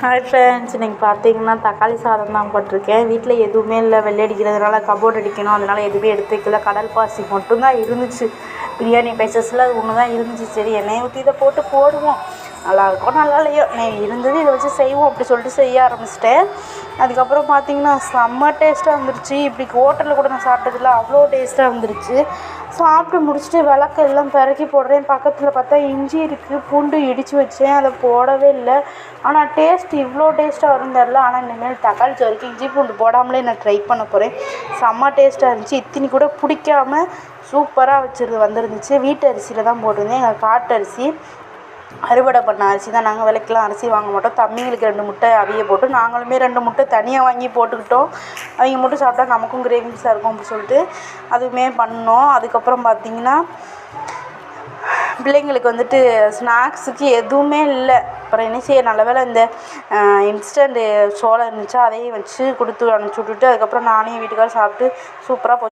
Hi friends, இன்றைக்கி பார்த்தீங்கன்னா தக்காளி சாதம் தான் போட்டிருக்கேன். வீட்டில் எதுவுமே இல்லை, வெள்ளை அடிக்கிறதுனால கபோர்ட் அடிக்கணும், அதனால் எதுவுமே எடுத்து வைக்கல. கடல் பாசி மட்டும்தான் இருந்துச்சு. பிரியாணி பைசஸில் அது ஒன்று தான் இருந்துச்சு. சரி, எண்ணெயை ஊற்றி இதை போடுவோம், நல்லாயிருக்கும் நல்லா இல்லையோ இருந்தது, இதை வச்சு செய்வோம் அப்படி சொல்லிட்டு செய்ய ஆரம்பிச்சிட்டேன். அதுக்கப்புறம் பார்த்திங்கன்னா செம்ம டேஸ்ட்டாக வந்துருச்சு. இப்படி ஹோட்டலில் கூட நான் சாப்பிட்டதில்ல, அவ்வளோ டேஸ்ட்டாக வந்துருச்சு. சாப்பிட்டு முடிச்சுட்டு விளக்கு எல்லாம் பிறக்கி போடுறேன். பக்கத்தில் பார்த்தா இஞ்சி இருக்குது, பூண்டு இடித்து வச்சேன், அதை போடவே இல்லை. ஆனால் டேஸ்ட் இவ்வளோ டேஸ்ட்டாக வரும் தெரில. ஆனால் இனிமேல் தக்காளி சோறுக்கு இஞ்சி பூண்டு போடாமலே நான் ட்ரை பண்ண போகிறேன். செம்ம டேஸ்ட்டாக இருந்துச்சு. இத்தினி கூட பிடிக்காமல் சூப்பராக வந்துருந்துச்சு. வீட்டு அரிசியில் தான் போட்டிருந்தேன். எங்கள் காட்டு அரிசி, அறுவடை பண்ண அரிசி தான். நாங்கள் விலைக்கெலாம் அரிசி வாங்க மாட்டோம். தம்பிங்களுக்கு 2 முட்டை அவிய போட்டு நாங்களுமே 2 முட்டை தனியாக வாங்கி போட்டுக்கிட்டோம். அவங்க மட்டும் சாப்பிட்டா நமக்கும் கிரேவிங்ஸாக இருக்கும் அப்படின்னு சொல்லிட்டு அதுவுமே பண்ணோம். அதுக்கப்புறம் பார்த்திங்கன்னா பிள்ளைங்களுக்கு ஸ்நாக்ஸுக்கு எதுவுமே இல்லை. அப்புறம் என்ன செய்ய, நல்ல வேலை இந்த இன்ஸ்டன்ட் சோளம் இருந்துச்சா, அதையும் வச்சு கொடுத்து அனுப்பிச்சி விட்டுட்டு அதுக்கப்புறம் நானே வீட்டுக்காரர் சாப்பிட்டு சூப்பராக